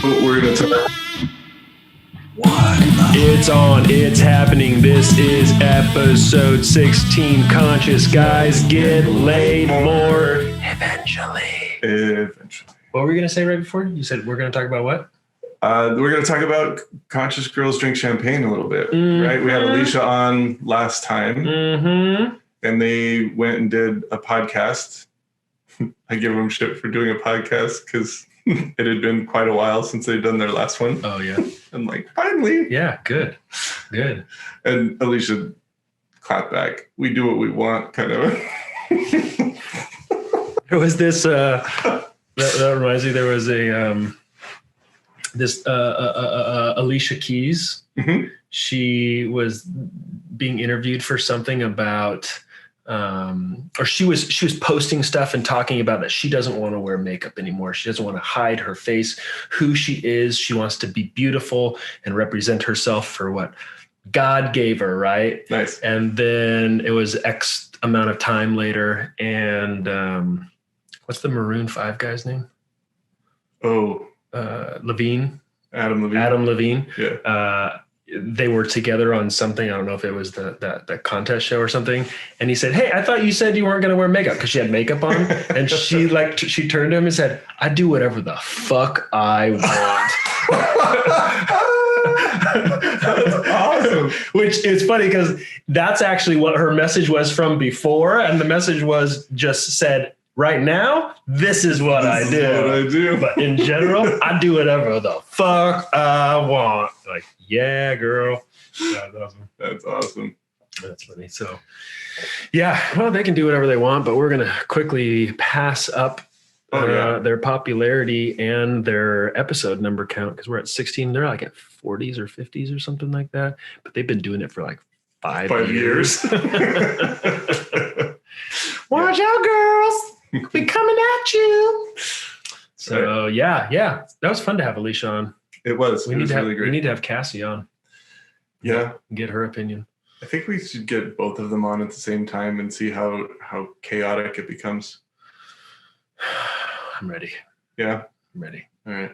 We're going to talk. It's on, it's happening. This is episode 16. Conscious guys get laid more eventually. What were we going to say right before? You said we're going to talk about what? We're going to talk about conscious girls drink champagne a little bit, right? We had Alicia on last time, and they went and did a podcast. I give them shit for doing a podcast because it had been quite a while since they'd done their last one. Oh, yeah. I'm like, finally. Yeah, good. And Alicia clapped back. We do what we want, kind of. There was this, that reminds me, there was Alicia Keys. Mm-hmm. She was being interviewed for something about, or she was posting stuff and talking about that she doesn't want to wear makeup anymore. She doesn't want to hide her face, who she is. She wants to be beautiful and represent herself for what God gave her, right? Nice. And then it was X amount of time later, and what's the Maroon 5 guy's name? Oh, Levine. Adam Levine. Yeah. They were together on something. I don't know if it was the contest show or something. And he said, "Hey, I thought you said you weren't going to wear makeup," because she had makeup on. And she turned to him and said, "I do whatever the fuck I want." That's awesome. Which is funny because that's actually what her message was from before. And the message was just said, right now, this is what I do. But in general, I do whatever the fuck I want. Like, yeah, girl. That's awesome. That's awesome. That's funny. So, yeah, well, they can do whatever they want, but we're going to quickly pass up their popularity and their episode number count because we're at 16. They're like at 40s or 50s or something like that. But they've been doing it for like 5 years. Watch out, girls. Be coming at you. So yeah, that was fun to have Alicia on. It was. We need to have Cassie on. Yeah, get her opinion. I think we should get both of them on at the same time and see how chaotic it becomes. I'm ready. Yeah, I'm ready. All right.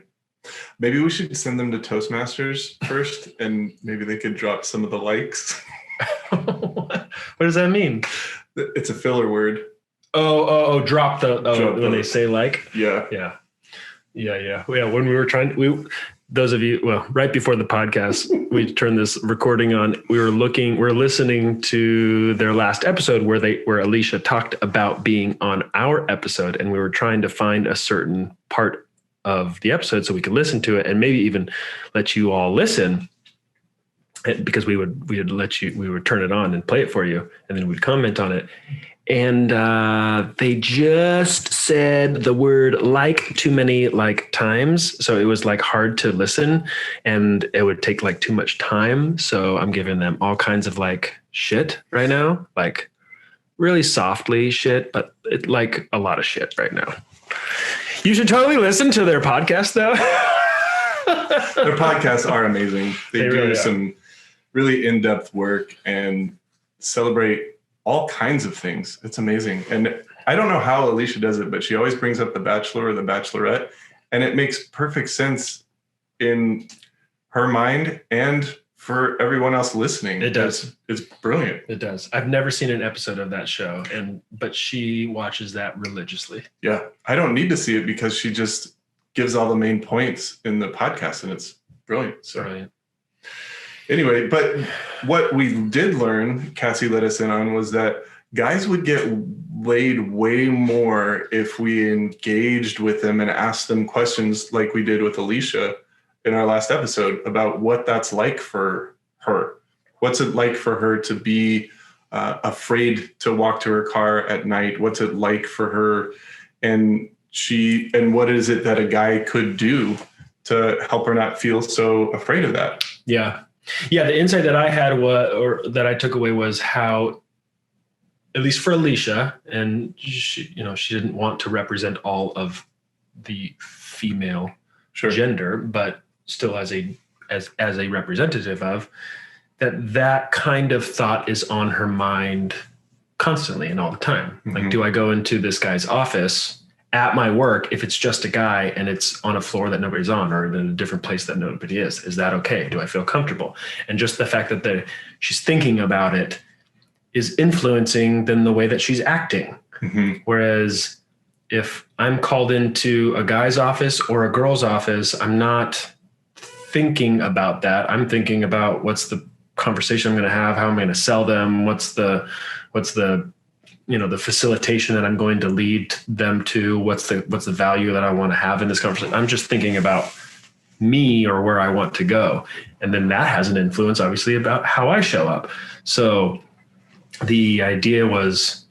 Maybe we should send them to Toastmasters first, and maybe they could drop some of the likes. What does that mean? It's a filler word. Drop when they say like. Yeah. When we were those of you, well, right before the podcast, we turned this recording on. We're listening to their last episode where Alicia talked about being on our episode, and we were trying to find a certain part of the episode so we could listen to it and maybe even let you all listen. Because we would turn it on and play it for you, and then we'd comment on it. And they just said the word like too many times. So it was hard to listen and it would take too much time. So I'm giving them all kinds of shit right now, really softly shit, but it a lot of shit right now. You should totally listen to their podcast though. Their podcasts are amazing. They do really some really in-depth work and celebrate all kinds of things. It's amazing. And I don't know how Alicia does it, but she always brings up The Bachelor or The Bachelorette, and it makes perfect sense in her mind and for everyone else listening. It does. It's brilliant. It does. I've never seen an episode of that show, but she watches that religiously. Yeah. I don't need to see it because she just gives all the main points in the podcast, and it's brilliant. So. Brilliant. Anyway, but what we did learn, Cassie let us in on, was that guys would get laid way more if we engaged with them and asked them questions like we did with Alicia in our last episode about what that's like for her. What's it like for her to be afraid to walk to her car at night? What's it like for her? And what is it that a guy could do to help her not feel so afraid of that? Yeah. Yeah, the insight that I had that I took away was how, at least for Alicia, and she didn't want to represent all of the female gender, but still as a representative of that kind of thought is on her mind constantly and all the time. Do I go into this guy's office at my work if it's just a guy and it's on a floor that nobody's on, or in a different place that nobody is? Is that okay? Do I feel comfortable? And just the fact that she's thinking about it is influencing then the way that she's acting. Whereas if I'm called into a guy's office or a girl's office, I'm not thinking about that. I'm thinking about what's the conversation I'm going to have, how I'm going to sell them, what's the the facilitation that I'm going to lead them to, what's the value that I want to have in this conversation. I'm just thinking about me or where I want to go. And then that has an influence, obviously, about how I show up. So the idea was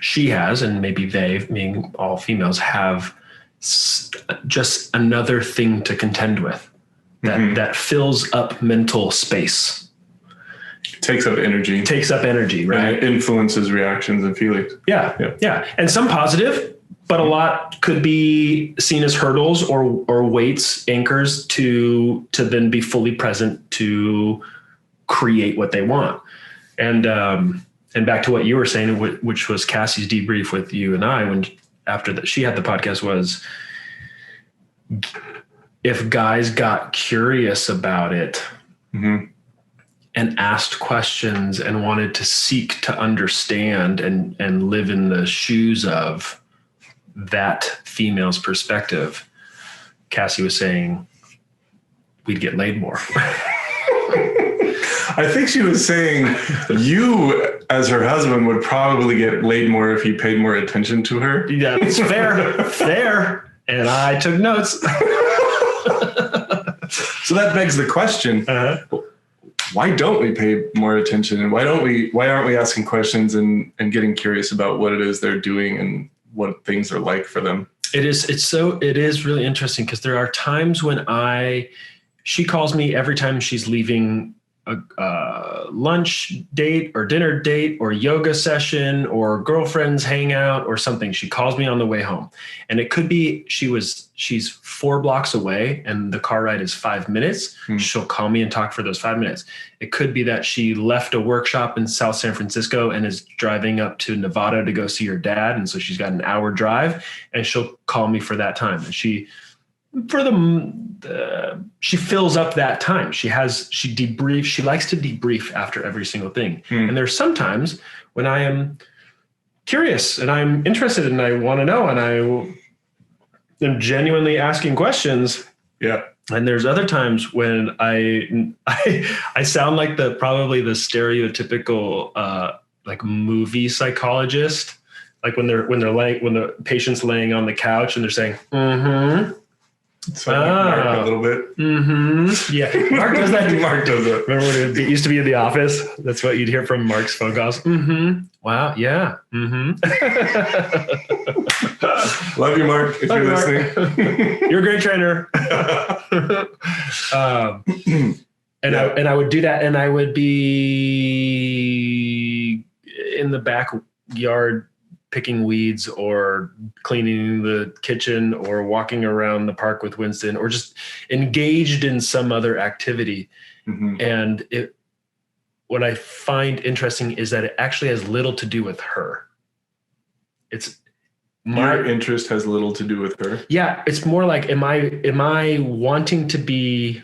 she has, and maybe they, meaning all females, have just another thing to contend with that fills up mental space. Takes up energy, right? And it influences reactions and feelings. Yeah. And some positive, but a lot could be seen as hurdles or weights, anchors to then be fully present to create what they want. And back to what you were saying, which was Cassie's debrief with you and I, when after that she had the podcast, was if guys got curious about it, and asked questions and wanted to seek to understand and live in the shoes of that female's perspective, Cassie was saying we'd get laid more. I think she was saying you, as her husband, would probably get laid more if you paid more attention to her. Yeah, it's fair. And I took notes. So that begs the question. Why don't we pay more attention, and why aren't we asking questions and getting curious about what it is they're doing and what things are like for them? It is really interesting, because there are times when she calls me every time she's leaving a lunch date or dinner date or yoga session or girlfriends hangout or something. She calls me on the way home, and it could be she's 4 blocks away and the car ride is 5 minutes. She'll call me and talk for those 5 minutes. It could be that she left a workshop in South San Francisco and is driving up to Nevada to go see her dad. And so she's got an hour drive, and she'll call me for that time. And she fills up that time. She debriefs. She likes to debrief after every single thing. And there's sometimes when I am curious and I'm interested and I want to know and I am genuinely asking questions. Yeah. And there's other times when I sound like probably the stereotypical like movie psychologist, like when the patient's laying on the couch and they're saying, So Mark a little bit. Yeah, Mark does that. Mark does it. Remember when it used to be in the office? That's what you'd hear from Mark's phone calls. Wow. Yeah. Love you, Mark, if you're listening. You're a great trainer. I would do that, and I would be in the backyard picking weeds or cleaning the kitchen or walking around the park with Winston or just engaged in some other activity. And what I find interesting is that it actually has little to do with her. Your interest has little to do with her. Yeah. It's more like, am I wanting to be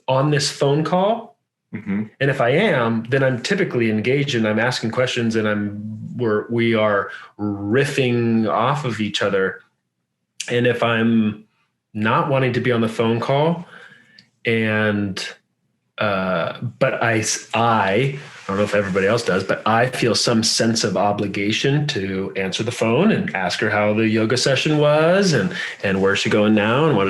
on this phone call? And if I am, then I'm typically engaged and I'm asking questions and we are riffing off of each other. And if I'm not wanting to be on the phone call but I don't know if everybody else does, but I feel some sense of obligation to answer the phone and ask her how the yoga session was and where's she going now and what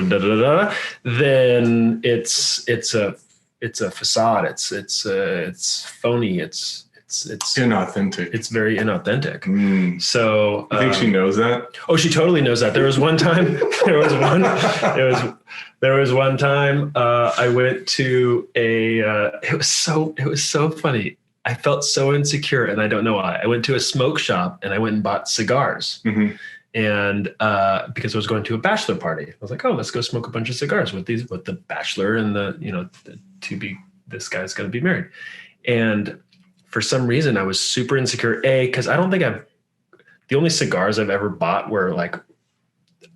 then it's a facade. It's phony. It's inauthentic. It's very inauthentic. So I think she knows that. Oh, she totally knows that. There was one time. There was one time I went to it was so funny. I felt so insecure, and I don't know why. I went to a smoke shop and I went and bought cigars. And because I was going to a bachelor party, I was like, "Oh, let's go smoke a bunch of cigars with the bachelor and this guy's going to be married." And for some reason, I was super insecure. Because I don't think the only cigars I've ever bought were like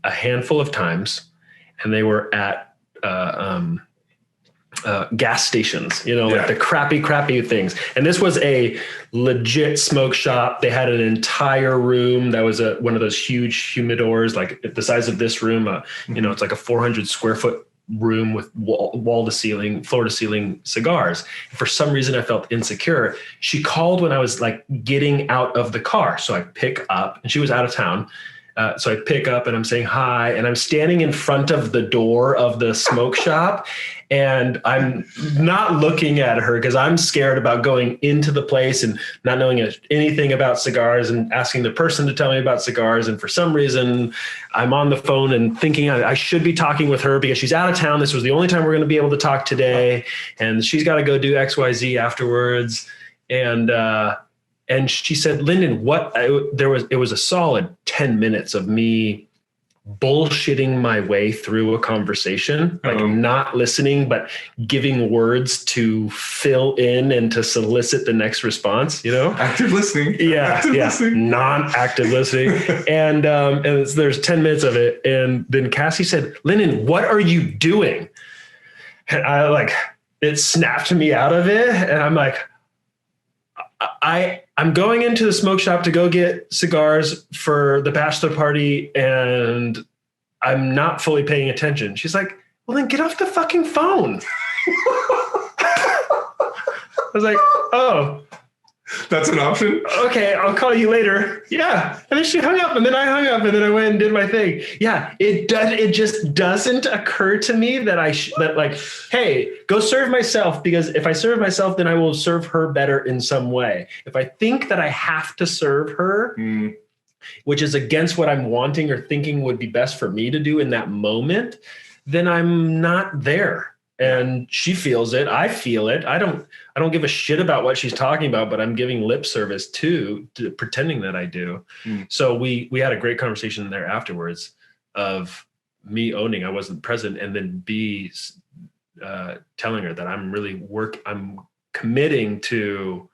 a handful of times, and they were at gas stations, like the crappy things. And this was a legit smoke shop. They had an entire room that was one of those huge humidors, like the size of this room. It's like a 400 square foot room with floor to ceiling cigars. For some reason, I felt insecure. She called when I was like getting out of the car. So I pick up, and she was out of town. So I pick up and I'm saying hi, and I'm standing in front of the door of the smoke shop, and I'm not looking at her because I'm scared about going into the place and not knowing anything about cigars and asking the person to tell me about cigars. And for some reason, I'm on the phone and thinking I should be talking with her because she's out of town. This was the only time we're going to be able to talk today, and she's got to go do XYZ afterwards. And she said, Lyndon, it was a solid 10 minutes of me bullshitting my way through a conversation, like not listening, but giving words to fill in and to solicit the next response, Active listening. Yeah. Listening. Non-active listening. And there's 10 minutes of it. And then Cassie said, Lyndon, what are you doing? And it snapped me out of it. And I'm like, I'm going into the smoke shop to go get cigars for the bachelor party, and I'm not fully paying attention. She's like, well, then get off the fucking phone. I was like, oh. That's an option? Okay, I'll call you later. Yeah. And then she hung up, and then I hung up, and then I went and did my thing. Yeah, it just doesn't occur to me that hey, go serve myself, because if I serve myself, then I will serve her better in some way. If I think that I have to serve her, which is against what I'm wanting or thinking would be best for me to do in that moment, then I'm not there. And she feels it. I feel it. I don't give a shit about what she's talking about, but I'm giving lip service to pretending that I do. So we had a great conversation there afterwards of me owning I wasn't present, and then B telling her that I'm committing to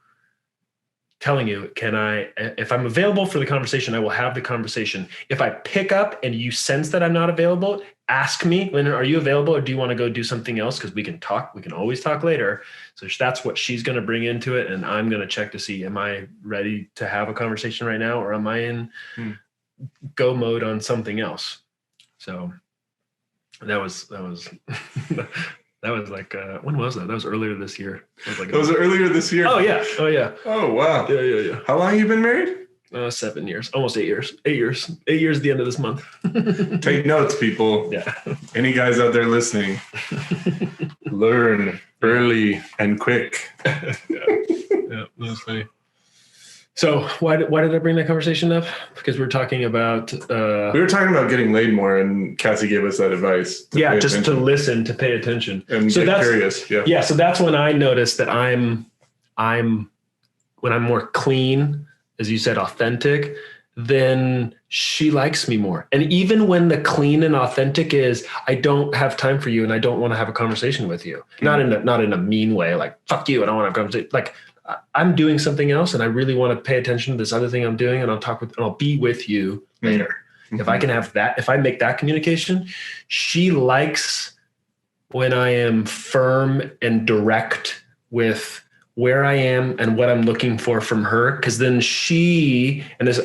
telling you, if I'm available for the conversation, I will have the conversation. If I pick up and you sense that I'm not available, ask me, Lyndon, are you available, or do you want to go do something else? Because we can talk. We can always talk later. So that's what she's going to bring into it. And I'm going to check to see, am I ready to have a conversation right now, or am I in go mode on something else? So that was that was like, when was that? That was earlier this year. Was it earlier this year? Oh yeah. Oh, wow. Yeah. How long have you been married? 7 years, almost 8 years. 8 years. 8 years at the end of this month. Take notes, people. Yeah. Any guys out there listening, learn early and quick. Yeah, that's funny. So why did I bring that conversation up? Because we're talking about we were talking about getting laid more, and Cassie gave us that advice. Just to listen, to pay attention, and so get curious. Yeah. So that's when I noticed that when I'm more clean, as you said, authentic, then she likes me more. And even when the clean and authentic is, I don't have time for you and I don't want to have a conversation with you. Not in a mean way, like fuck you, I don't want to have a conversation. Like, I'm doing something else and I really want to pay attention to this other thing I'm doing, and I'll be with you later. If I can have that, if I make that communication, she likes when I am firm and direct with where I am and what I'm looking for from her. Cause then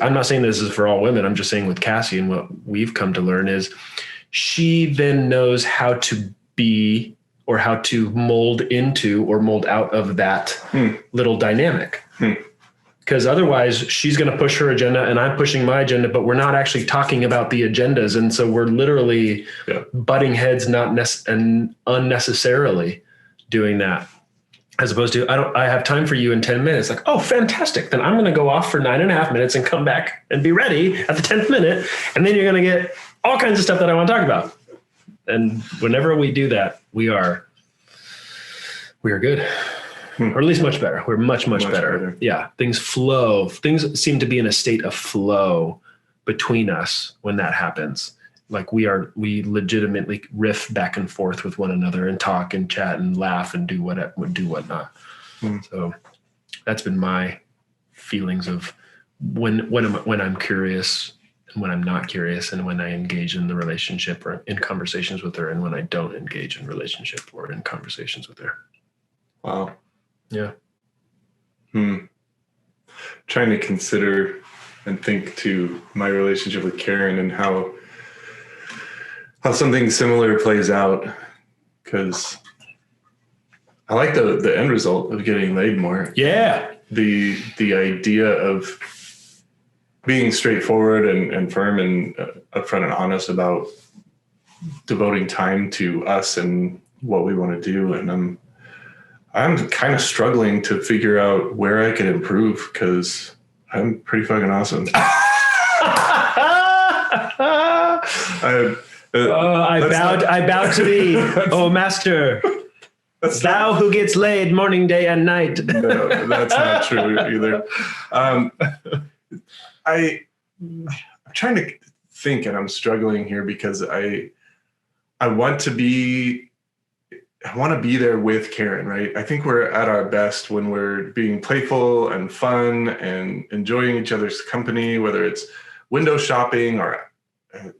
I'm not saying this is for all women. I'm just saying with Cassie, and what we've come to learn is she then knows how to be, or how to mold into or mold out of that little dynamic. Because otherwise she's going to push her agenda and I'm pushing my agenda, but we're not actually talking about the agendas. And so we're literally butting heads, and unnecessarily doing that. As opposed to, I have time for you in 10 minutes. Like, oh, fantastic. Then I'm going to go off for 9.5 minutes and come back and be ready at the 10th minute. And then you're going to get all kinds of stuff that I want to talk about. And whenever we do that, we are good, or at least much better. We're much better. Yeah. Things flow. Things seem to be in a state of flow between us when that happens. Like we legitimately riff back and forth with one another and talk and chat and laugh and do whatnot. So that's been my feelings of when I'm curious and when I'm not curious, and when I engage in the relationship or in conversations with her, and when I don't engage in relationship or in conversations with her. Wow. Yeah. Trying to consider and think to my relationship with Karen and how something similar plays out, because I like the end result of getting laid more. Yeah. The idea of being straightforward and firm and upfront and honest about devoting time to us and what we want to do. And I'm kind of struggling to figure out where I can improve, because I'm pretty fucking awesome. I bow to thee, oh master. Thou who gets laid morning, day, and night. No, that's not true either. I'm trying to think, and I'm struggling here because I want to be there with Karen, right? I think we're at our best when we're being playful and fun and enjoying each other's company, whether it's window shopping or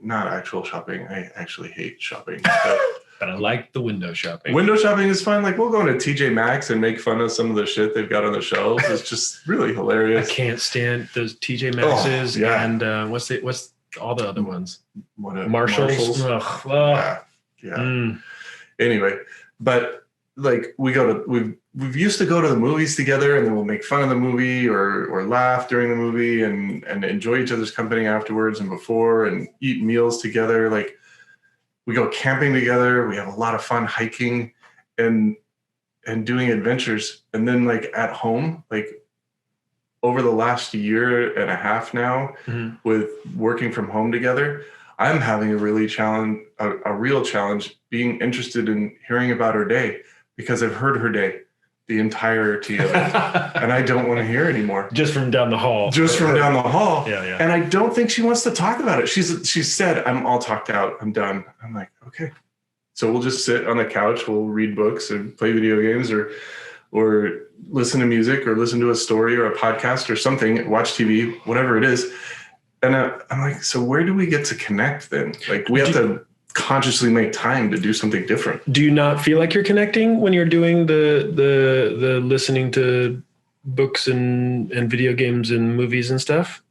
not actual shopping. I actually hate shopping. But I like the window shopping. Window shopping is fun. Like, we'll go into TJ Maxx and make fun of some of the shit they've got on the shelves. It's just really hilarious. I can't stand those TJ Maxx's and what's all the other ones? Marshalls. Yeah. Anyway, but like we've used to go to the movies together, and then we'll make fun of the movie or laugh during the movie and enjoy each other's company afterwards and before, and eat meals together. Like, we go camping together. We have a lot of fun hiking and doing adventures. And then like at home, like over the last year and a half now, with working from home together, I'm having a real challenge being interested in hearing about her day, because I've heard her day, the entirety of it, and I don't want to hear anymore. Just from down the hall. Yeah. And I don't think she wants to talk about it. She said, I'm all talked out. I'm done. I'm like, okay. So we'll just sit on the couch. We'll read books and play video games or listen to music or listen to a story or a podcast or something, watch TV, whatever it is. And I'm like, so where do we get to connect then? Like, we have to consciously make time to do something different. Do you not feel like you're connecting when you're doing the listening to books and video games and movies and stuff?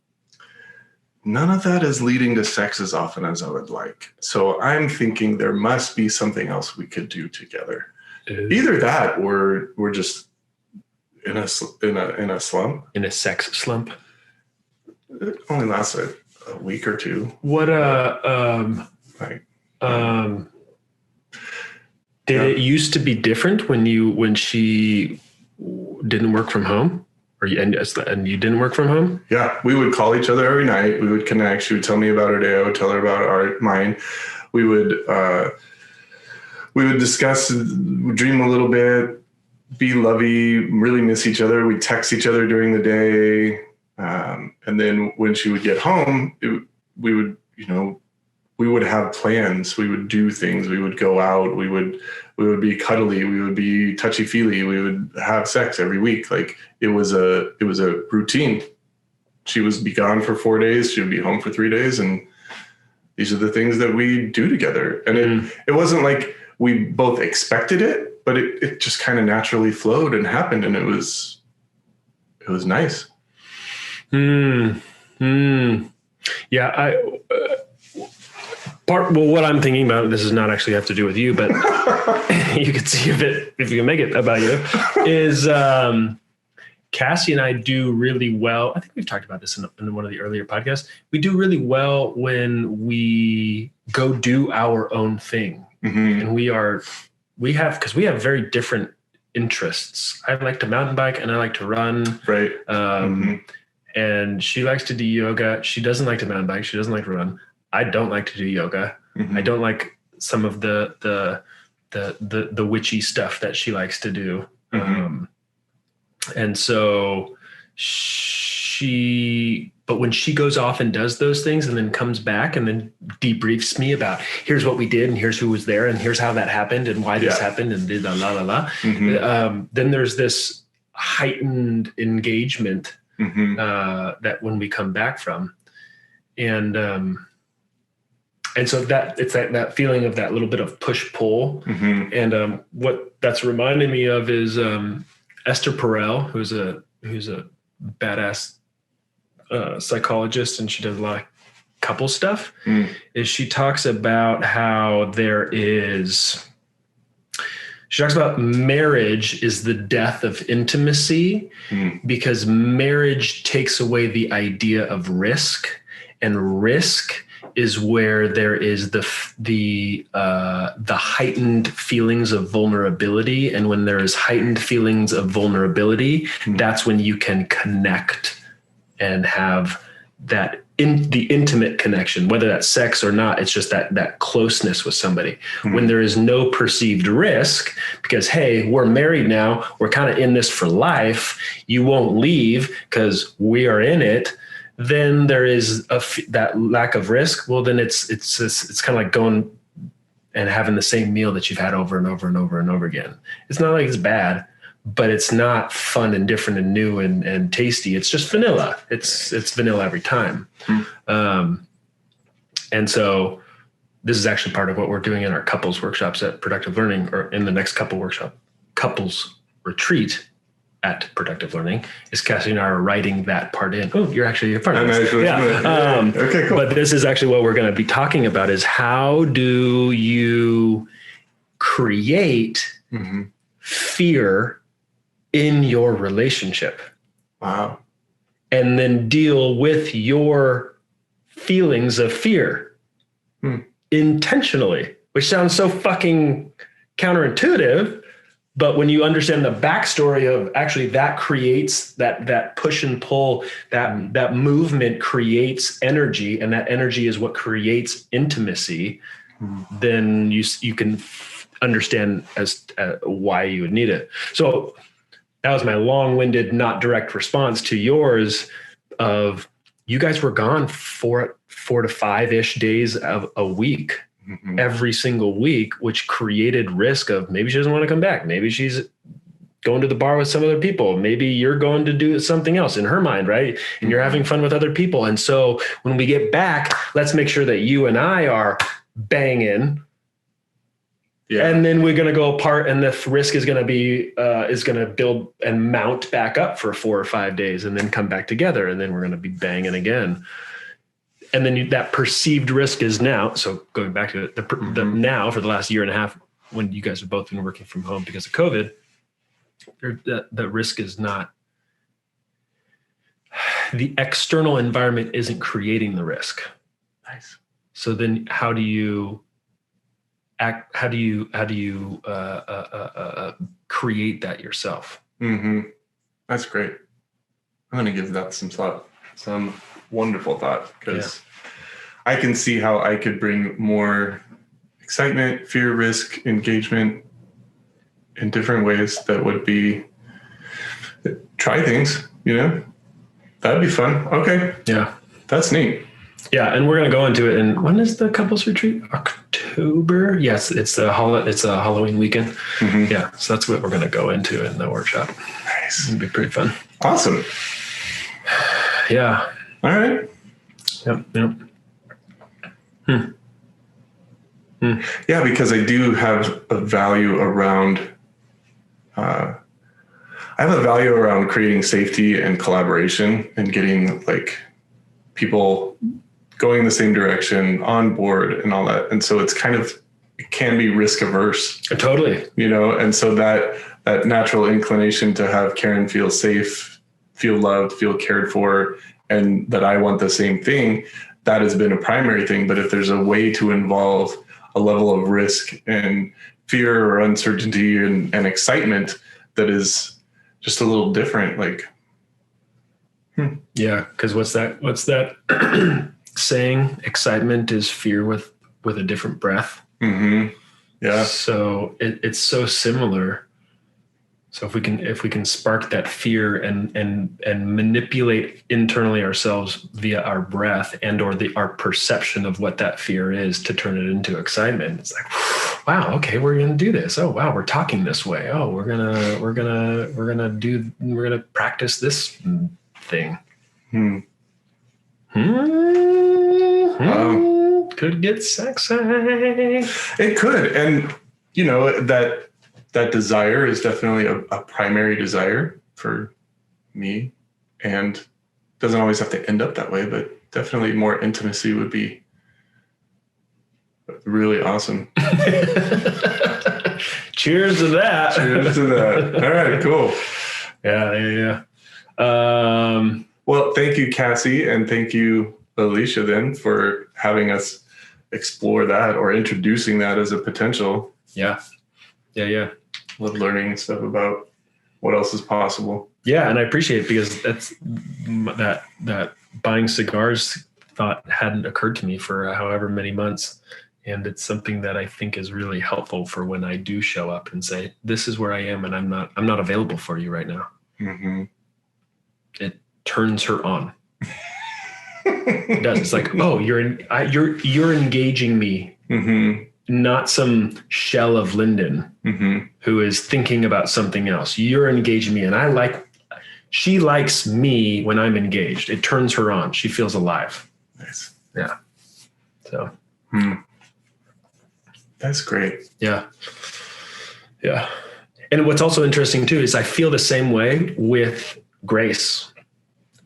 None of that is leading to sex as often as I would like. So I'm thinking there must be something else we could do together. Either that, or we're just in a slump. In a sex slump. It only lasts a week or two. What did it used to be different when she didn't work from home, and you didn't work from home? Yeah, we would call each other every night. We would connect. She would tell me about her day. I would tell her about mine. We would discuss, dream a little bit, be lovey, really miss each other. We'd text each other during the day. And then when she would get home, we would have plans. We would do things. We would go out. We would be cuddly. We would be touchy-feely. We would have sex every week. Like, it was a routine. She would be gone for 4 days. She would be home for 3 days. And these are the things that we do together. And it wasn't like we both expected it, but it just kind of naturally flowed and happened. And it was nice. Yeah. What I'm thinking about, this does not actually have to do with you, but you can see if you can make it about you, is Cassie and I do really well. I think we've talked about this in one of the earlier podcasts. We do really well when we go do our own thing. And we have very different interests. I like to mountain bike and I like to run. Right. And she likes to do yoga. She doesn't like to mountain bike. She doesn't like to run. I don't like to do yoga. I don't like some of the witchy stuff that she likes to do. And so but when she goes off and does those things and then comes back and then debriefs me about, here's what we did and here's who was there and here's how that happened and why this happened and la la la. Then there's this heightened engagement that when we come back from. And so that it's that feeling of that little bit of push pull. And what that's reminding me of is Esther Perel, who's a badass psychologist, and she does a lot of couple stuff. Is she talks about how she talks about marriage is the death of intimacy because marriage takes away the idea of risk, and risk is where there is the heightened feelings of vulnerability. And when there is heightened feelings of vulnerability, that's when you can connect and have that the intimate connection, whether that's sex or not. It's just that closeness with somebody. When there is no perceived risk, because, hey, we're married now, we're kind of in this for life, you won't leave because we are in it, then there is that lack of risk. Well, then it's kind of like going and having the same meal that you've had over and over and over and over again. It's not like it's bad, but it's not fun and different and new and tasty. It's just vanilla. It's vanilla every time. And so this is actually part of what we're doing in our couples workshops at Productive Learning, or in the next couples retreat at Productive Learning, is Cassie and I are writing that part in. Oh, you're actually a part of this. Yeah. Okay, cool. But this is actually what we're going to be talking about, is how do you create fear in your relationship? Wow. And then deal with your feelings of fear intentionally, which sounds so fucking counterintuitive. But when you understand the backstory of actually that creates that push and pull, that movement creates energy, and that energy is what creates intimacy, then you can understand as why you would need it. So that was my long-winded, not direct response to yours of, you guys were gone 4 to 5-ish days of a week. Every single week, which created risk of maybe she doesn't want to come back. Maybe she's going to the bar with some other people. Maybe you're going to do something else in her mind, right? And you're having fun with other people. And so when we get back, let's make sure that you and I are banging. Yeah. And then we're going to go apart, and the risk is going to be, is going to build and mount back up for 4 or 5 days, and then come back together. And then we're going to be banging again. And then that perceived risk is now. So going back to it, the now for the last year and a half, when you guys have both been working from home because of COVID, the risk is not, the external environment isn't creating the risk. Nice. So then how do you act? How do you create that yourself? That's great. I'm going to give that some thought, some wonderful thought, because I can see how I could bring more excitement, fear, risk, engagement in different ways that would be, try things, that'd be fun. Okay. Yeah. That's neat. Yeah. And we're going to go into it. And when is the couples retreat? October? Yes. It's a Halloween weekend. Yeah. So that's what we're going to go into in the workshop. Nice. It'll be pretty fun. Awesome. Yeah. All right. Yep. Yeah, because I do have a value around, creating safety and collaboration and getting like people going the same direction, on board and all that. And so it can be risk averse. Totally. And so that natural inclination to have Karen feel safe, feel loved, feel cared for, and that I want the same thing, that has been a primary thing. But if there's a way to involve a level of risk and fear or uncertainty and excitement that is just a little different, like, Yeah, because what's that saying? Excitement is fear with a different breath. Yeah. So it's so similar. So if we can spark that fear and manipulate internally ourselves via our breath and or our perception of what that fear is to turn it into excitement. It's like, wow, okay, we're going to do this. Oh, wow, we're talking this way. Oh, we're going to practice this thing. Could get sexy. It could. And, you know, that desire is definitely a primary desire for me, and doesn't always have to end up that way, but definitely more intimacy would be really awesome. Cheers to that. Cheers to that. All right, cool. Yeah. Well, thank you, Cassie, and thank you, Alicia, then, for having us explore that or introducing that as a potential. Yeah. Love learning stuff about what else is possible. Yeah, and I appreciate it because that's that buying cigars thought hadn't occurred to me for however many months. And it's something that I think is really helpful for when I do show up and say, this is where I am and I'm not available for you right now. Mm-hmm. It turns her on. It does. It's like, oh, you're engaging me. Mm-hmm. Not some shell of Lyndon who is thinking about something else. You're engaging me. And she likes me when I'm engaged. It turns her on. She feels alive. Nice. Yeah. So. That's great. Yeah. And what's also interesting too, is I feel the same way with Grace.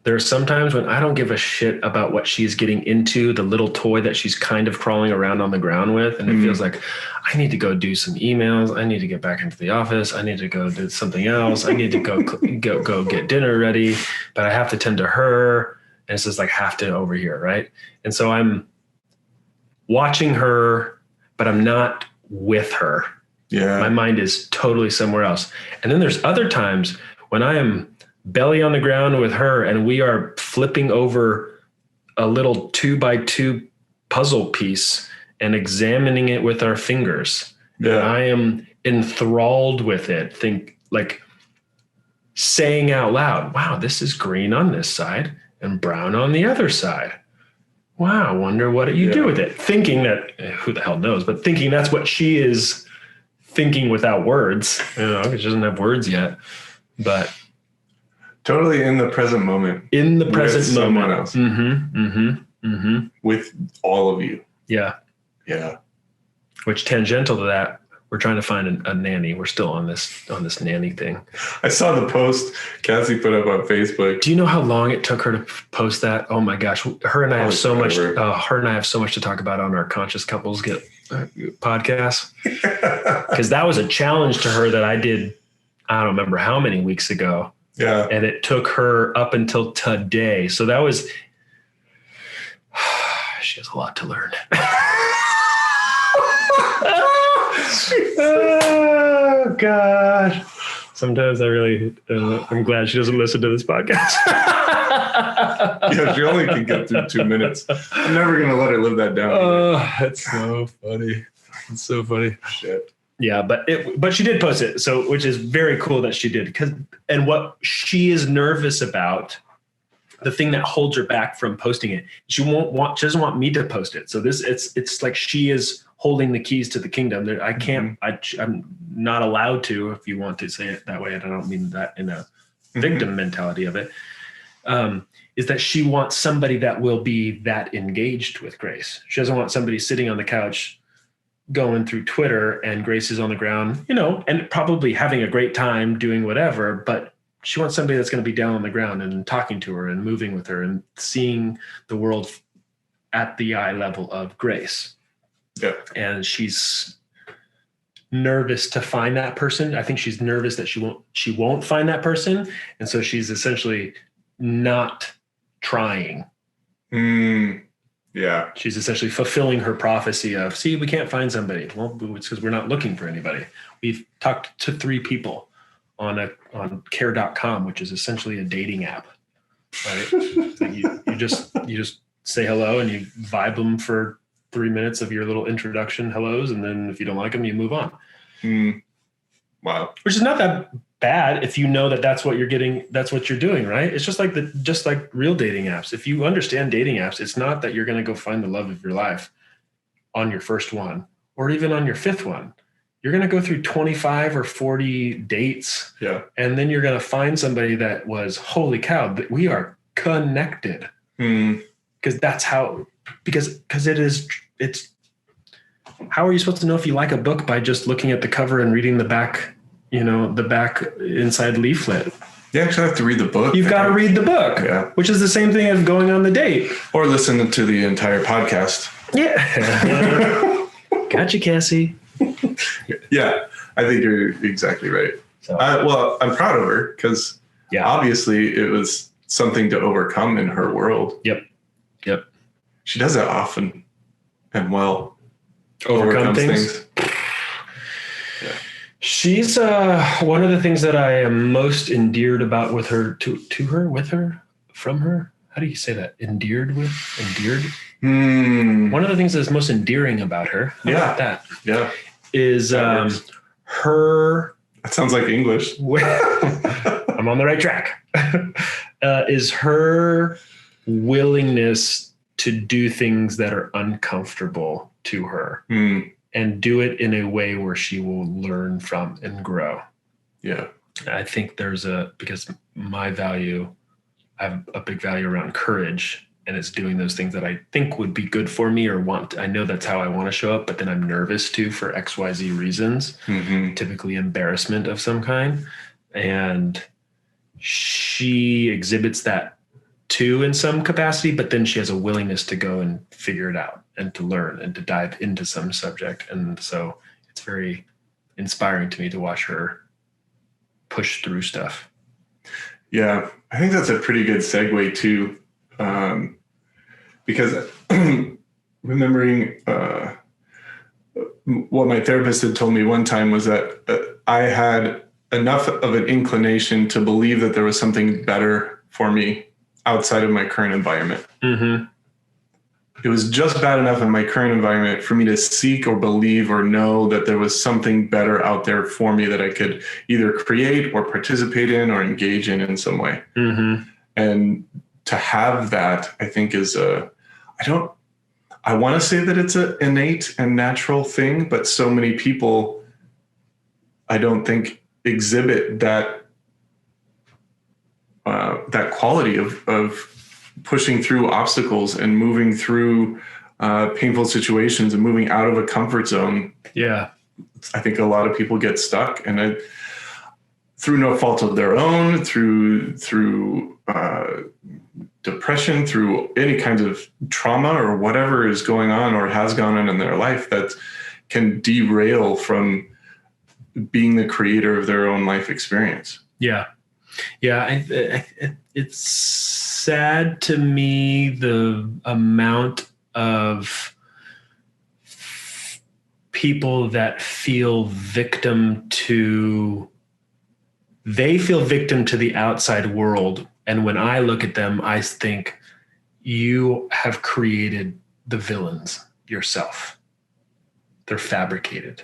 There are some times when I don't give a shit about what she's getting into, the little toy that she's kind of crawling around on the ground with. And it feels like I need to go do some emails. I need to get back into the office. I need to go do something else. I need to go get dinner ready, but I have to tend to her. And it's just like have to over here. Right. And so I'm watching her, but I'm not with her. Yeah. My mind is totally somewhere else. And then there's other times when I am belly on the ground with her and we are flipping over a little 2x2 puzzle piece and examining it with our fingers. Yeah. And I am enthralled with it. Think like saying out loud, wow, this is green on this side and brown on the other side. Wow, wonder what you do with it. Thinking that, who the hell knows, but thinking that's what she is thinking without words. You know, she doesn't have words yet, but totally in the present moment. In the present moment. Someone else. With all of you. Yeah. Yeah. Which tangential to that, we're trying to find a nanny. We're still on this nanny thing. I saw the post Cassie put up on Facebook. Do you know how long it took her to post that? Oh my gosh. Her and I have so much to talk about on our Conscious Couples Get podcast. Because that was a challenge to her that I did, I don't remember how many weeks ago. Yeah. And it took her up until today. So that was, she has a lot to learn. Oh, gosh. Sometimes I really, I'm glad she doesn't listen to this podcast. Yeah, she only can get through 2 minutes. I'm never going to let her live that down. Oh, that's so funny. It's so funny. Shit. Yeah, but she did post it, so which is very cool that she did. And what she is nervous about, the thing that holds her back from posting it, she doesn't want me to post it. So it's like she is holding the keys to the kingdom. I can't. I'm not allowed to. If you want to say it that way, and I don't mean that in a victim mentality of it. Is that she wants somebody that will be that engaged with Grace. She doesn't want somebody sitting on the couch going through Twitter and Grace is on the ground, and probably having a great time doing whatever, but she wants somebody that's going to be down on the ground and talking to her and moving with her and seeing the world at the eye level of Grace. Yeah. And she's nervous to find that person. I think she's nervous that she won't find that person. And so she's essentially not trying. Yeah. She's essentially fulfilling her prophecy of, see, we can't find somebody. Well, it's because we're not looking for anybody. We've talked to 3 people on care.com, which is essentially a dating app, right? So you just say hello and you vibe them for 3 minutes of your little introduction hellos. And then if you don't like them, you move on. Wow. Which is not that bad if you know that that's what you're getting, that's what you're doing, right? It's just like real dating apps. If you understand dating apps, it's not that you're going to go find the love of your life on your first one or even on your 5th one. you're going to go through 25 or 40 dates. Yeah. And then you're going to find somebody that was, holy cow, we are connected. Because that's how, because it's, how are you supposed to know if you like a book by just looking at the cover and reading the back, the back inside leaflet? You actually have to read the book. You've got to read the book, which is the same thing as going on the date. Or listen to the entire podcast. Yeah. Gotcha, Cassie. Yeah, I think you're exactly right. So, well, I'm proud of her because obviously it was something to overcome in her world. Yep. She does it often and well. Overcome things. Yeah. She's one of the things that I am most endeared about with her, from her. How do you say that? Endeared? One of the things that's most endearing about her. How about that? Yeah. Is her. That sounds like English. I'm on the right track. Is her willingness to do things that are uncomfortable to her and do it in a way where she will learn from and grow. Yeah. I think because my value, I have a big value around courage, and it's doing those things that I think would be good for me or I know that's how I want to show up, but then I'm nervous too for XYZ reasons, typically embarrassment of some kind. And she exhibits that too in some capacity, but then she has a willingness to go and figure it out and to learn and to dive into some subject. And so it's very inspiring to me to watch her push through stuff. Yeah, I think that's a pretty good segue too, because remembering what my therapist had told me one time was that I had enough of an inclination to believe that there was something better for me outside of my current environment. It was just bad enough in my current environment for me to seek or believe or know that there was something better out there for me that I could either create or participate in or engage in some way. And to have that, I think is I want to say that it's an innate and natural thing, but so many people, I don't think, exhibit that quality of pushing through obstacles and moving through painful situations and moving out of a comfort zone. Yeah. I think a lot of people get stuck, and through no fault of their own, through depression, through any kind of trauma or whatever is going on or has gone on in their life that can derail from being the creator of their own life experience. Yeah. Yeah. It's sad to me, the amount of people that feel victim to the outside world. And when I look at them, I think you have created the villains yourself. They're fabricated.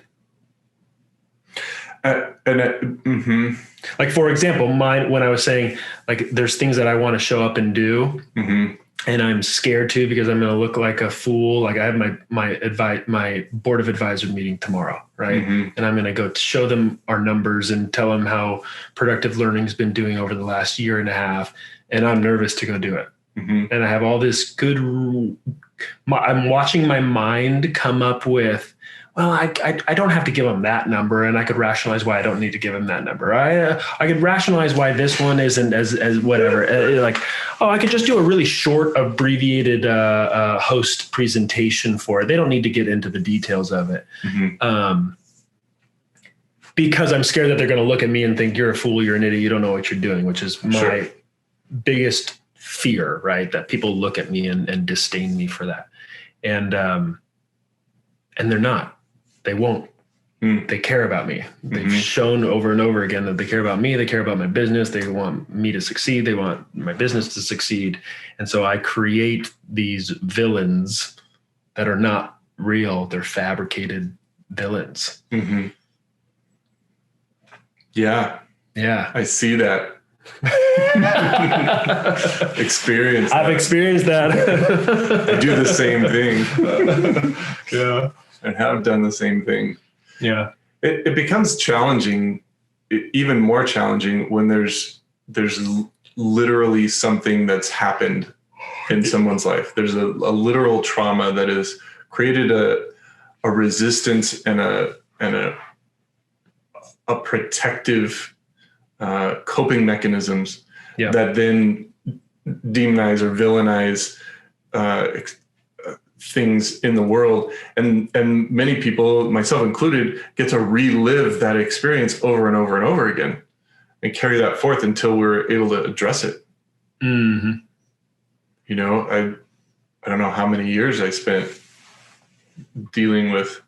Like, for example, when I was saying, like, there's things that I want to show up and do, and I'm scared to because I'm going to look like a fool. Like, I have my board of advisor meeting tomorrow, right? And I'm going to go show them our numbers and tell them how productive learning's been doing over the last year and a half, and I'm nervous to go do it. And I have all this I'm watching my mind come up with, well, I don't have to give him that number, and I could rationalize why I don't need to give him that number. I could rationalize why this one isn't as whatever. Like, oh, I could just do a really short, abbreviated host presentation for it. They don't need to get into the details of it, because I'm scared that they're going to look at me and think you're a fool, you're an idiot, you don't know what you're doing, which is my biggest fear, right? That people look at me and disdain me for that, and they're not. They won't. They care about me. They've shown over and over again that they care about me. They care about my business. They want me to succeed. They want my business to succeed. And so I create these villains that are not real. They're fabricated villains. Yeah. Yeah. I see that. I've experienced that. I do the same thing. Yeah. And have done the same thing. Yeah. it becomes challenging, even more challenging when there's literally something that's happened in someone's life. There's a literal trauma that has created a resistance and a protective coping mechanisms that then demonize or villainize things in the world, and many people, myself included, get to relive that experience over and over and over again, and carry that forth until we're able to address it. Mm-hmm. You know, I don't know how many years I spent dealing with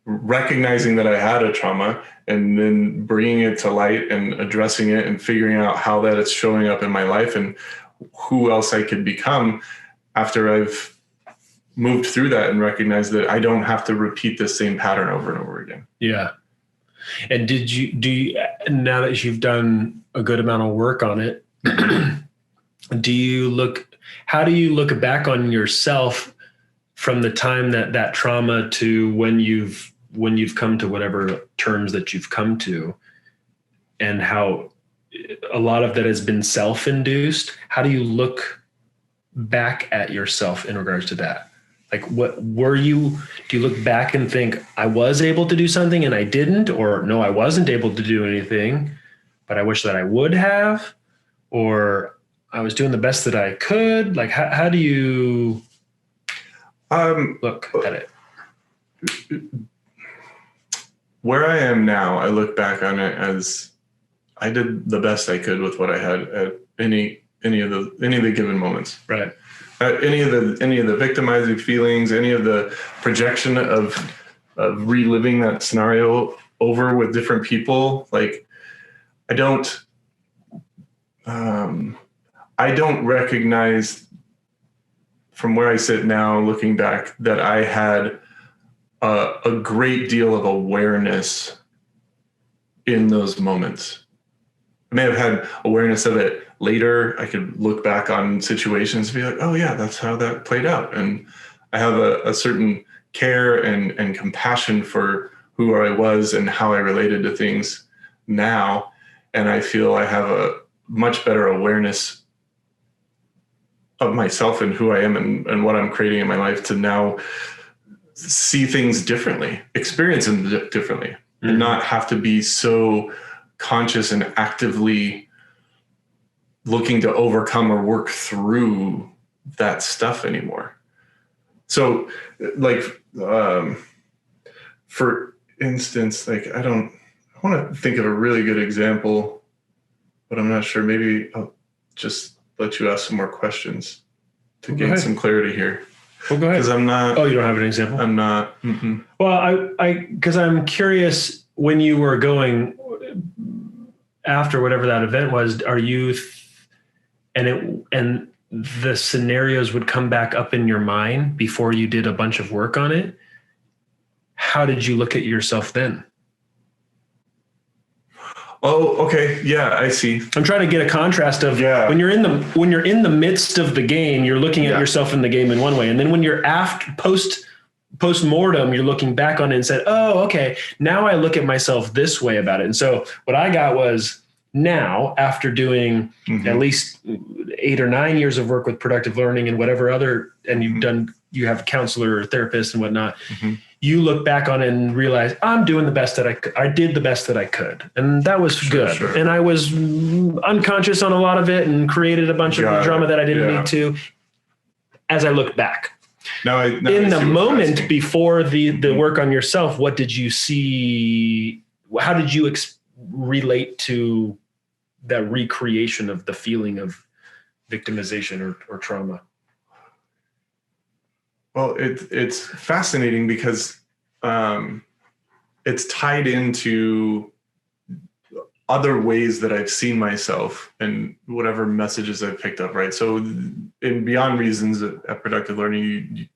recognizing that I had a trauma and then bringing it to light and addressing it and figuring out how that it's showing up in my life and who else I could become after I've moved through that and recognized that I don't have to repeat the same pattern over and over again. Yeah. And do you, now that you've done a good amount of work on it, how do you look back on yourself from the time that trauma to when you've come to whatever terms that you've come to, and how a lot of that has been self-induced? How do you look back at yourself in regards to that? Like, do you look back and think, I was able to do something and I didn't, or no, I wasn't able to do anything, but I wish that I would have, or I was doing the best that I could? Like, how do you look at it? Where I am now, I look back on it as I did the best I could with what I had at any of the given moments. Right. Any of the victimizing feelings, any of the projection of reliving that scenario over with different people. Like, I don't recognize from where I sit now, looking back, that I had a great deal of awareness in those moments. I may have had awareness of it later. I could look back on situations and be like, oh yeah, that's how that played out. And I have a certain care and compassion for who I was and how I related to things now. And I feel I have a much better awareness of myself and who I am and what I'm creating in my life to now see things differently, experience them differently, and not have to be so conscious and actively looking to overcome or work through that stuff anymore. So, like, for instance, like, I want to think of a really good example, but I'm not sure. Maybe I'll just let you ask some more questions to gain some clarity here. Well, go ahead. Because I'm not. Oh, you don't have an example? I'm not. Mm-mm. Well, because I'm curious, when you were going after whatever that event was, are you, and the scenarios would come back up in your mind before you did a bunch of work on it. How did you look at yourself then? Oh, okay. Yeah, I see. I'm trying to get a contrast of when you're in the midst of the game, you're looking at yourself in the game in one way. And then when you're post-mortem, you're looking back on it and said, oh, okay, now I look at myself this way about it. And so what I got was, now, after doing at least 8 or 9 years of work with productive learning and whatever other, and you have a counselor or therapist and whatnot, you look back on it and realize, I'm doing the best that I did the best that I could. And that was good. Sure. And I was unconscious on a lot of it and created a bunch of drama that I didn't need to, as I look back. Now in the moment before the work on yourself, what did you see? How did you relate to that recreation of the feeling of victimization or trauma? Well, it's fascinating because it's tied into other ways that I've seen myself and whatever messages I've picked up, right? So in Beyond Reasons at Productive Learning,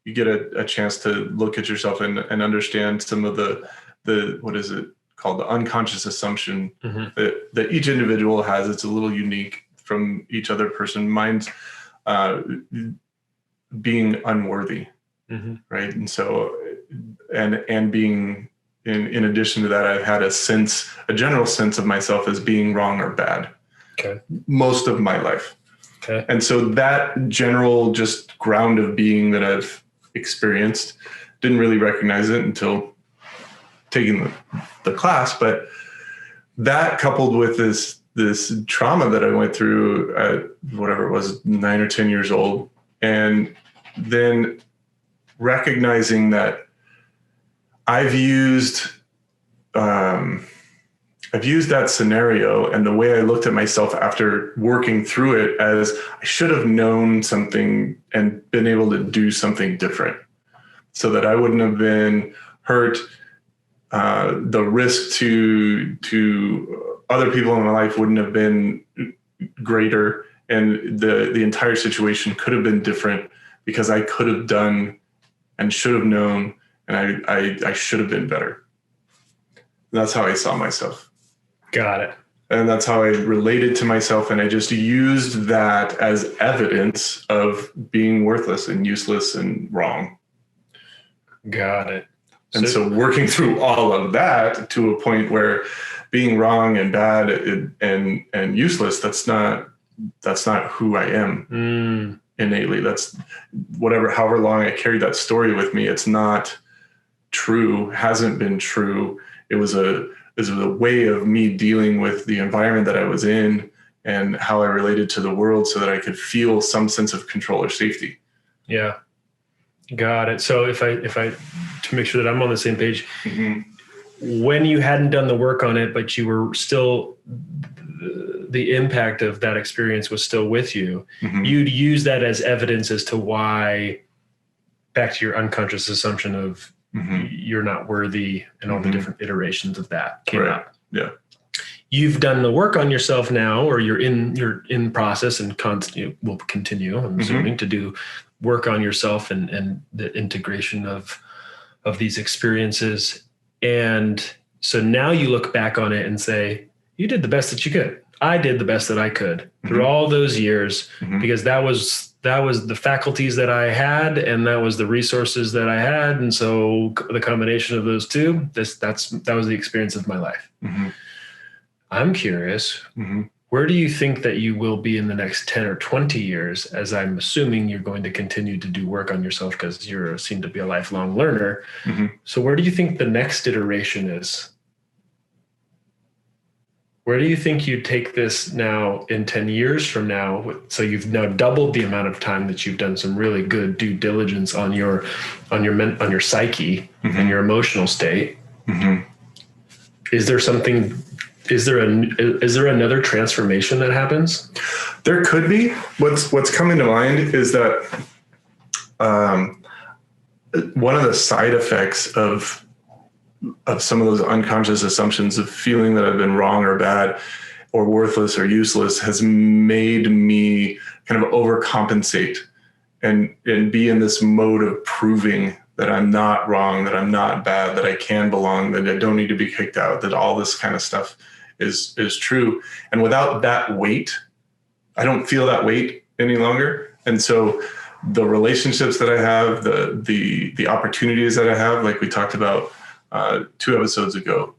you get a chance to look at yourself and understand some of the what is it called, the unconscious assumption that each individual has. It's a little unique from each other person. Mine's being unworthy, right? And so, and being in addition to that, I've had a general sense of myself as being wrong or bad. Okay. Most of my life. Okay. And so that general just ground of being that I've experienced, didn't really recognize it until taking the class. But that coupled with this trauma that I went through at whatever it was, 9 or 10 years old, and then recognizing that I've used that scenario and the way I looked at myself after working through it as I should have known something and been able to do something different so that I wouldn't have been hurt. The risk to other people in my life wouldn't have been greater, and the entire situation could have been different because I could have done and should have known, and I should have been better. That's how I saw myself. Got it. And that's how I related to myself. And I just used that as evidence of being worthless and useless and wrong. Got it. And so working through all of that to a point where being wrong and bad and useless, that's not who I am innately. That's however long I carried that story with me. It's not true, hasn't been true. It was a way of me dealing with the environment that I was in and how I related to the world so that I could feel some sense of control or safety. Yeah. Got it. So if I to make sure that I'm on the same page, when you hadn't done the work on it, but you were still, the impact of that experience was still with you, you'd use that as evidence as to why, back to your unconscious assumption of you're not worthy and all the different iterations of that came up. Yeah. You've done the work on yourself now, or you're in process and will continue, I'm assuming, to do work on yourself and the integration of these experiences. And so now you look back on it and say, you did the best that you could. I did the best that I could through all those years, because that was the faculties that I had, and that was the resources that I had. And so the combination of those two, that was the experience of my life. I'm curious, where do you think that you will be in the next 10 or 20 years, as I'm assuming you're going to continue to do work on yourself because you seem to be a lifelong learner. So where do you think the next iteration is? Where do you think you take this now in 10 years from now? So you've now doubled the amount of time that you've done some really good due diligence on your psyche and your emotional state. Is there another transformation that happens? There could be. What's coming to mind is that one of the side effects of some of those unconscious assumptions of feeling that I've been wrong or bad or worthless or useless has made me kind of overcompensate and be in this mode of proving that I'm not wrong, that I'm not bad, that I can belong, that I don't need to be kicked out, that all this kind of stuff is true. And without that weight, I don't feel that weight any longer. And so the relationships that I have, the opportunities that I have, like we talked about 2 episodes ago,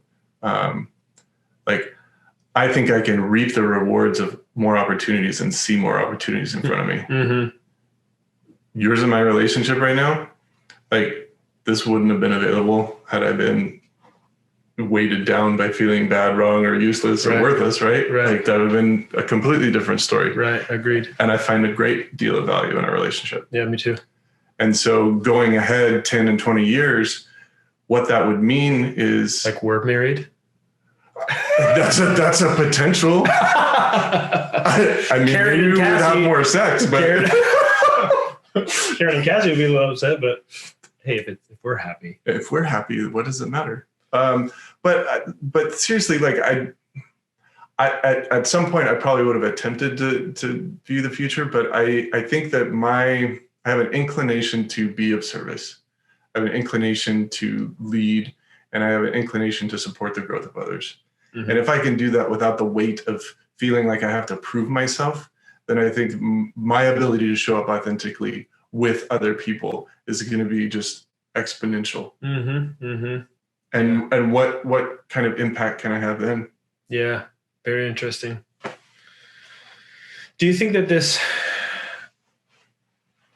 like I think I can reap the rewards of more opportunities and see more opportunities in front of me. Yours and my relationship right now, like this wouldn't have been available had I been weighted down by feeling bad, wrong, or useless or worthless, right? Like that would have been a completely different story. Right. Agreed. And I find a great deal of value in our relationship. Yeah, me too. And so going ahead 10 and 20 years, what that would mean is like we're married. That's a potential. I mean, Karen maybe we would have more sex, but Karen and Cassie would be a little upset, but hey, if we're happy. If we're happy, what does it matter? But seriously, like I at some point I probably would have attempted to view the future, but I think that I have an inclination to be of service. I have an inclination to lead, and I have an inclination to support the growth of others. And if I can do that without the weight of feeling like I have to prove myself, then I think my ability to show up authentically with other people is going to be just exponential. and what kind of impact can I have then? Yeah, very interesting. Do you think that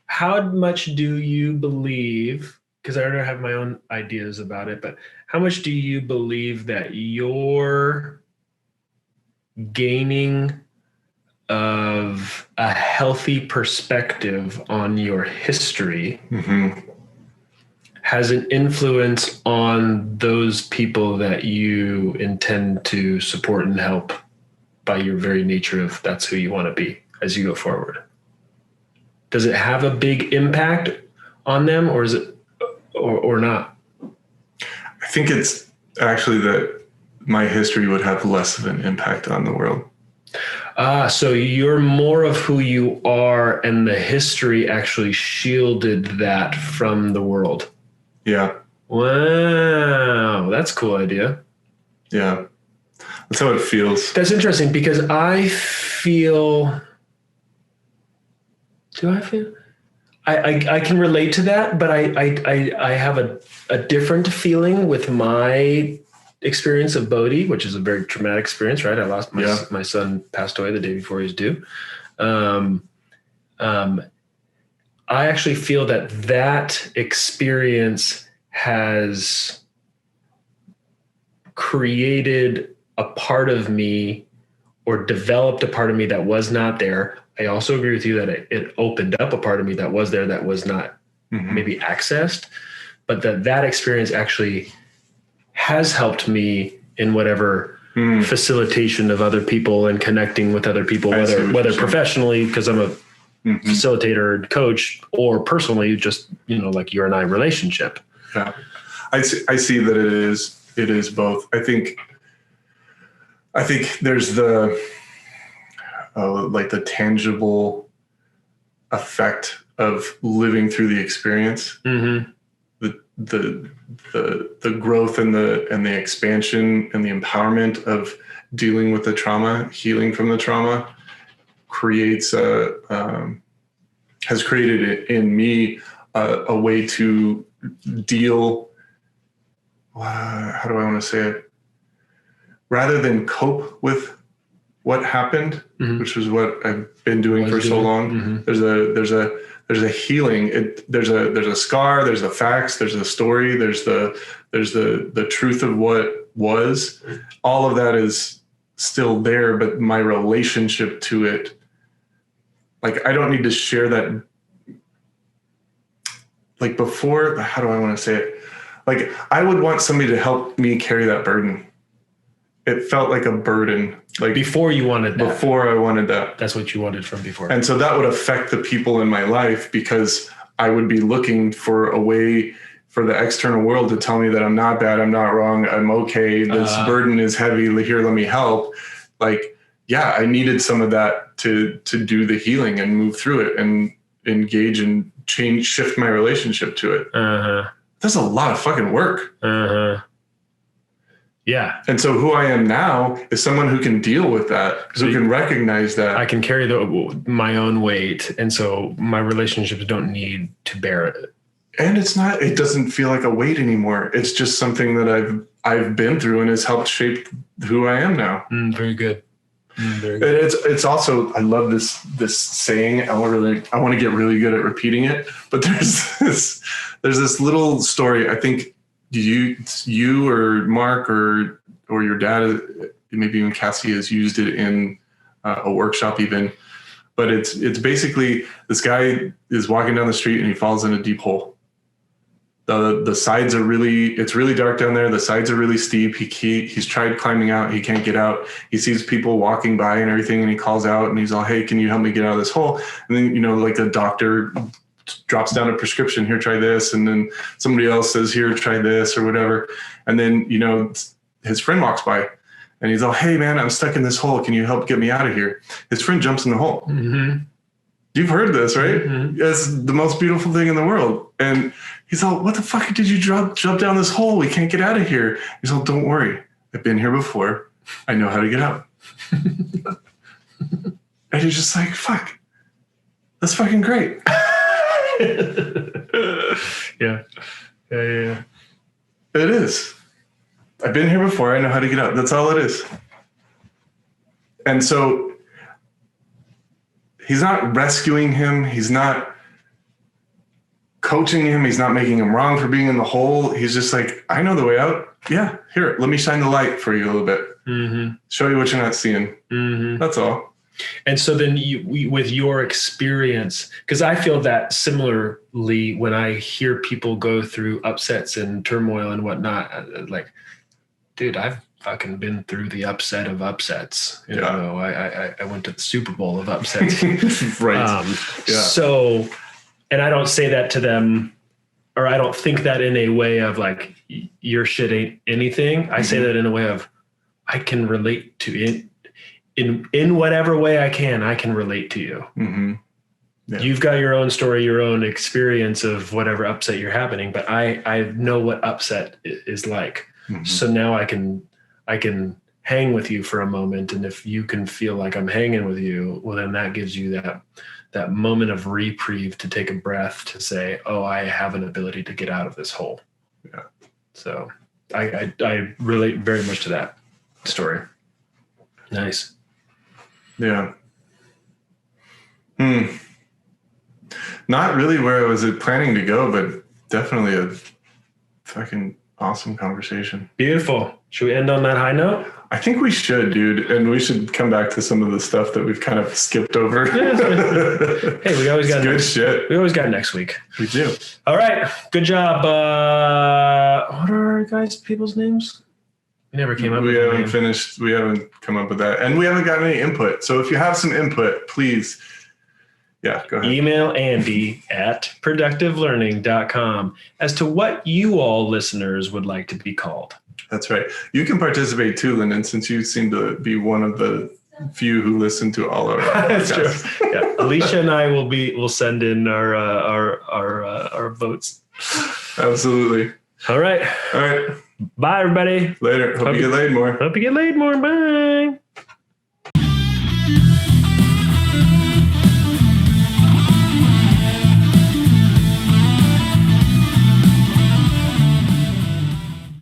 how much do you believe, because I already have my own ideas about it, but how much do you believe that your gaining of a healthy perspective on your history has an influence on those people that you intend to support and help by your very nature of that's who you want to be as you go forward? Does it have a big impact on them, or is it, or not? I think it's actually that my history would have less of an impact on the world. So you're more of who you are, and the history actually shielded that from the world. Yeah. Wow, that's a cool idea. Yeah. That's how it feels. That's interesting because I feel. Do I feel? I can relate to that, but I have a different feeling with my experience of Bodhi, which is a very traumatic experience, right? I lost my son, passed away the day before he was due. I actually feel that experience has created a part of me or developed a part of me that was not there. I also agree with you that it opened up a part of me that was there that was not maybe accessed, but that experience actually has helped me in whatever facilitation of other people and connecting with other people, whether professionally, because I'm a facilitator and coach, or personally, just, like you and I relationship. Yeah. I see that it is both. I think there's the tangible effect of living through the experience, the growth and the expansion and the empowerment of dealing with the trauma, healing from the trauma, has created in me a way to deal. How do I want to say it? Rather than cope with what happened, which is what I've been doing for so long. There's a healing. There's a scar. There's the facts. There's the story. There's the truth of what was. All of that is still there, but my relationship to it, like, I don't need to share that. Like, before, how do I want to say it? Like, I would want somebody to help me carry that burden. It felt like a burden. Like, before you wanted that. Before I wanted that. That's what you wanted from before. And so that would affect the people in my life, because I would be looking for a way for the external world to tell me that I'm not bad, I'm not wrong, I'm okay, this burden is heavy, here, let me help. Like, yeah, I needed some of that to do the healing and move through it and engage and shift my relationship to it. That's a lot of fucking work. Yeah. And so who I am now is someone who can deal with that, who can recognize that. I can carry my own weight. And so my relationships don't need to bear it. And it doesn't feel like a weight anymore. It's just something that I've been through and has helped shape who I am now. Very good. Very good. And it's also, I love this saying. I want to get really good at repeating it, but there's this little story. I think you or Mark or your dad, maybe even Cassie, has used it in a workshop even, but it's basically this guy is walking down the street and he falls in a deep hole. The sides are it's really dark down there. The sides are really steep. He's tried climbing out. He can't get out. He sees people walking by and everything, and he calls out and he's all, "Hey, can you help me get out of this hole?" And then, like, the doctor drops down a prescription, "Here, try this." And then somebody else says, "Here, try this," or whatever. And then, his friend walks by and he's all, "Hey man, I'm stuck in this hole. Can you help get me out of here?" His friend jumps in the hole. You've heard this, right? It's the most beautiful thing in the world. And he's all, "What the fuck did you jump down this hole? We can't get out of here." He's all, "Don't worry. I've been here before. I know how to get out." And he's just like, fuck, that's fucking great. Yeah. It is. I've been here before. I know how to get out. That's all it is. And so he's not rescuing him. He's not coaching him. He's not making him wrong for being in the hole. He's just like, I know the way out. Yeah, here, let me shine the light for you a little bit. Mm-hmm. Show you what you're not seeing. Mm-hmm. That's all. And so then with your experience, because I feel that similarly when I hear people go through upsets and turmoil and whatnot, like, dude, I've fucking been through the upset of upsets. You know, I went to the Super Bowl of upsets. Right. So, and I don't say that to them, or I don't think that in a way of like, your shit ain't anything. I say that in a way of, I can relate to it. In whatever way I can relate to you. Mm-hmm. Yeah. You've got your own story, your own experience of whatever upset you're happening, but I know what upset is like. Mm-hmm. So now I can hang with you for a moment. And if you can feel like I'm hanging with you, well, then that gives you that moment of reprieve to take a breath to say, oh, I have an ability to get out of this hole. Yeah. So I relate very much to that story. Nice. Yeah. Not really where I was planning to go, but definitely a fucking awesome conversation. Beautiful. Should we end on that high note? I think we should, dude. And we should come back to some of the stuff that we've kind of skipped over. Hey, we always got good shit. We always got next week. We do. All right. Good job. What are our people's names? We never came up with We haven't finished. We haven't come up with that. And we haven't gotten any input. So if you have some input, please. Yeah, go ahead. Email Andy at productivelearning.com as to what you all listeners would like to be called. That's right. You can participate too, Lyndon, since you seem to be one of the few who listen to all our podcasts. That's true. Yeah. Alicia and I will send in our votes. Absolutely. All right. All right. Bye, everybody. Later. Hope you get laid more. Hope you get laid more. Bye.